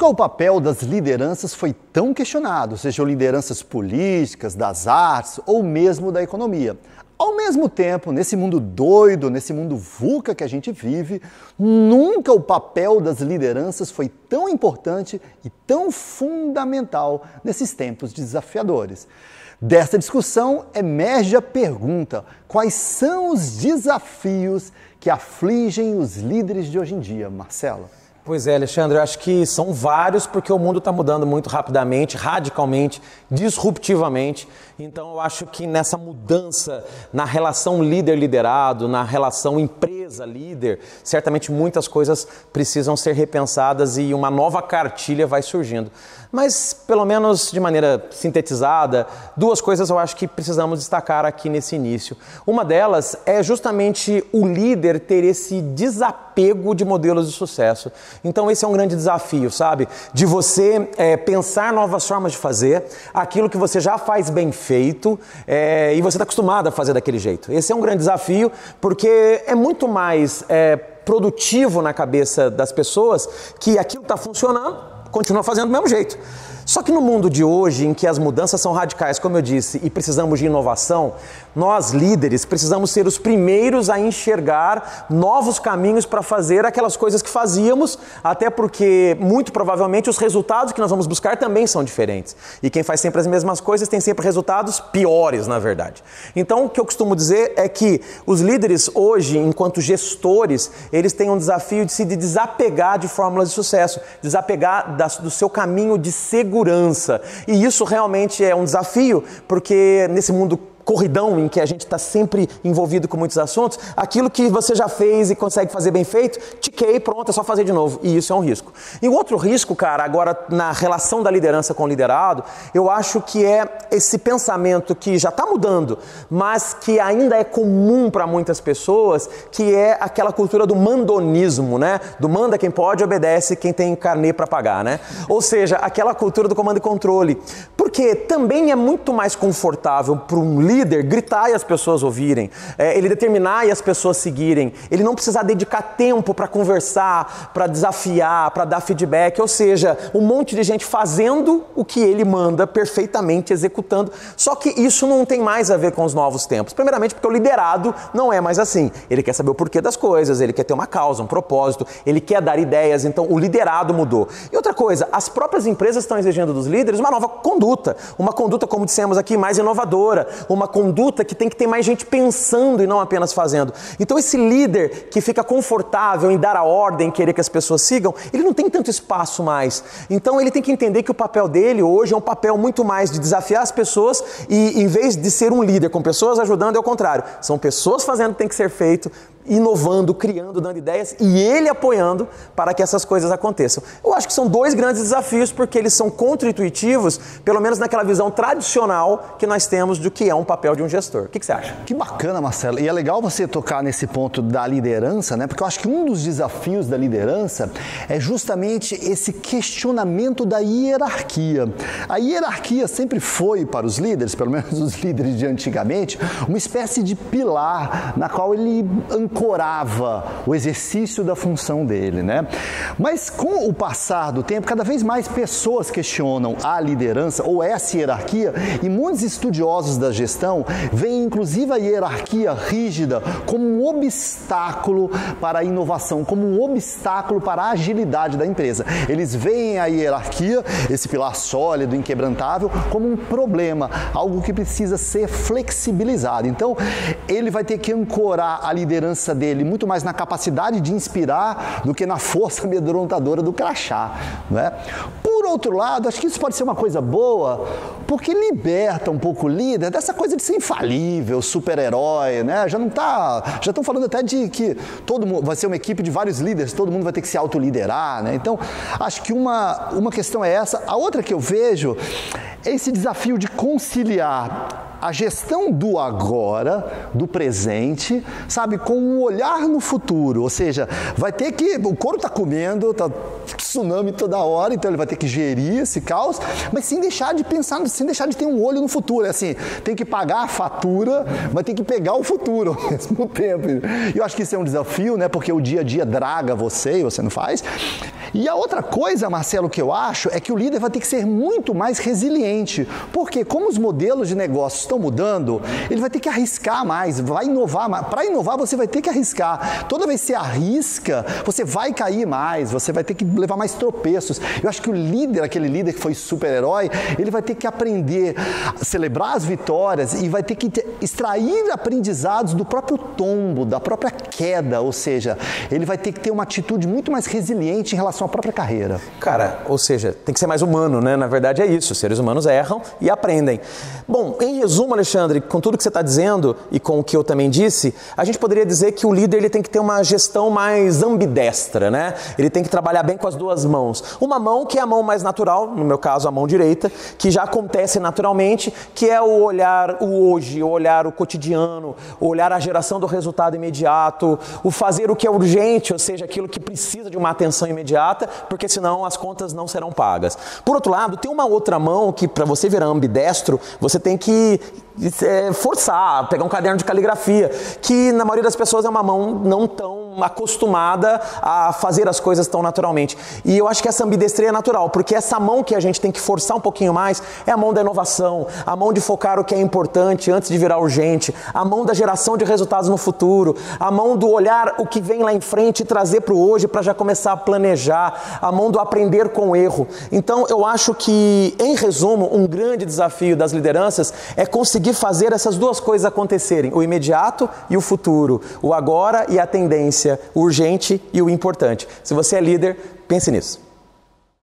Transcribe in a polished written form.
Nunca o papel das lideranças foi tão questionado, sejam lideranças políticas, das artes ou mesmo da economia. Ao mesmo tempo, nesse mundo doido, nesse mundo VUCA que a gente vive, nunca o papel das lideranças foi tão importante e tão fundamental nesses tempos desafiadores. Dessa discussão emerge a pergunta: quais são os desafios que afligem os líderes de hoje em dia, Marcelo? Pois é, Alexandre, eu acho que são vários, porque o mundo está mudando muito rapidamente, radicalmente, disruptivamente. Então eu acho que nessa mudança na relação líder-liderado, na relação empresa-líder, certamente muitas coisas precisam ser repensadas e uma nova cartilha vai surgindo. Mas, pelo menos de maneira sintetizada, duas coisas eu acho que precisamos destacar aqui nesse início. Uma delas é justamente o líder ter esse desapego de modelos de sucesso. Então esse é um grande desafio, sabe? De você pensar novas formas de fazer, aquilo que você já faz bem feito e você está acostumado a fazer daquele jeito. Esse é um grande desafio porque é muito mais produtivo na cabeça das pessoas que aquilo está funcionando, continua fazendo do mesmo jeito. Só que no mundo de hoje, em que as mudanças são radicais, como eu disse, e precisamos de inovação, nós líderes precisamos ser os primeiros a enxergar novos caminhos para fazer aquelas coisas que fazíamos, até porque, muito provavelmente, os resultados que nós vamos buscar também são diferentes. E quem faz sempre as mesmas coisas tem sempre resultados piores, na verdade. Então, o que eu costumo dizer é que os líderes hoje, enquanto gestores, eles têm um desafio de se desapegar de fórmulas de sucesso, desapegar do seu caminho de segurança. E isso realmente é um desafio, porque nesse mundo corridão em que a gente está sempre envolvido com muitos assuntos, aquilo que você já fez e consegue fazer bem feito, tiquei, pronto, é só fazer de novo. E isso é um risco. E o outro risco, cara, agora na relação da liderança com o liderado, eu acho que é esse pensamento que já está mudando, mas que ainda é comum para muitas pessoas, que é aquela cultura do mandonismo, né? Do manda quem pode, obedece quem tem carnê para pagar, né? Ou seja, aquela cultura do comando e controle. Porque também é muito mais confortável para um líder gritar e as pessoas ouvirem, ele determinar e as pessoas seguirem, ele não precisar dedicar tempo para conversar, para desafiar, para dar feedback, ou seja, um monte de gente fazendo o que ele manda perfeitamente, executando, só que isso não tem mais a ver com os novos tempos, primeiramente porque o liderado não é mais assim, ele quer saber o porquê das coisas, ele quer ter uma causa, um propósito, ele quer dar ideias, então o liderado mudou. E outra coisa, as próprias empresas estão exigindo dos líderes uma nova conduta, como dissemos aqui, mais inovadora, uma conduta que tem que ter mais gente pensando e não apenas fazendo. Então esse líder que fica confortável em dar a ordem, querer que as pessoas sigam, ele não tem tanto espaço mais. Então ele tem que entender que o papel dele hoje é um papel muito mais de desafiar as pessoas e em vez de ser um líder com pessoas ajudando, é o contrário. São pessoas fazendo o que tem que ser feito, inovando, criando, dando ideias e ele apoiando para que essas coisas aconteçam. Eu acho que são dois grandes desafios porque eles são contra-intuitivos, pelo menos naquela visão tradicional que nós temos do que é um papel de um gestor. O que você acha? Que bacana, Marcelo. E é legal você tocar nesse ponto da liderança, né? Porque eu acho que um dos desafios da liderança é justamente esse questionamento da hierarquia. A hierarquia sempre foi para os líderes, pelo menos os líderes de antigamente, uma espécie de pilar na qual ele ancorava o exercício da função dele, né? Mas com o passar do tempo, cada vez mais pessoas questionam a liderança ou essa hierarquia e muitos estudiosos da gestão veem inclusive a hierarquia rígida como um obstáculo para a inovação, como um obstáculo para a agilidade da empresa. Eles veem a hierarquia, esse pilar sólido, inquebrantável, como um problema, algo que precisa ser flexibilizado. Então, ele vai ter que ancorar a liderança dele muito mais na capacidade de inspirar do que na força amedrontadora do crachá, né? Por outro lado, acho que isso pode ser uma coisa boa, porque liberta um pouco o líder dessa coisa de ser infalível, super-herói, né? Já estão falando até de que todo mundo vai ser uma equipe de vários líderes, todo mundo vai ter que se autoliderar, né? Então, acho que uma questão é essa. A outra que eu vejo é esse desafio de conciliar a gestão do agora, do presente, sabe, com um olhar no futuro. Ou seja, vai ter que, o couro está comendo, tá tsunami toda hora, então ele vai ter que gerir esse caos, mas sem deixar de pensar, sem deixar de ter um olho no futuro. É assim, tem que pagar a fatura, mas tem que pegar o futuro ao mesmo tempo. E eu acho que isso é um desafio, né? Porque o dia a dia draga você e você não faz. E a outra coisa, Marcelo, que eu acho é que o líder vai ter que ser muito mais resiliente, porque como os modelos de negócio estão mudando, ele vai ter que arriscar mais, vai inovar mais. Para inovar, você vai ter que arriscar. Toda vez que você arrisca, você vai cair mais, você vai ter que levar mais tropeços. Eu acho que o líder, aquele líder que foi super-herói, ele vai ter que aprender a celebrar as vitórias e vai ter que extrair aprendizados do próprio tombo, da própria queda, ou seja, ele vai ter que ter uma atitude muito mais resiliente em relação à própria carreira. Cara, ou seja, tem que ser mais humano, né? Na verdade é isso, os seres humanos erram e aprendem. Bom, em resumo, Alexandre, com tudo que você está dizendo e com o que eu também disse, a gente poderia dizer que o líder ele tem que ter uma gestão mais ambidestra, né? Ele tem que trabalhar bem com as duas mãos. Uma mão que é a mão mais natural, no meu caso a mão direita, que já acontece naturalmente, que é o olhar o hoje, o olhar o cotidiano, o olhar a geração do resultado imediato, o fazer o que é urgente, ou seja, aquilo que precisa de uma atenção imediata, porque senão as contas não serão pagas. Por outro lado, tem uma outra mão que para você virar ambidestro, você tem que forçar, pegar um caderno de caligrafia, que na maioria das pessoas é uma mão não tão acostumada a fazer as coisas tão naturalmente. E eu acho que essa ambidestria é natural, porque essa mão que a gente tem que forçar um pouquinho mais é a mão da inovação, a mão de focar o que é importante antes de virar urgente, a mão da geração de resultados no futuro, a mão do olhar o que vem lá em frente e trazer para o hoje para já começar a planejar, a mão do aprender com o erro. Então eu acho que, em resumo, um grande desafio das lideranças é conseguir fazer essas duas coisas acontecerem, o imediato e o futuro, o agora e a tendência, o urgente e o importante. Se você é líder, pense nisso.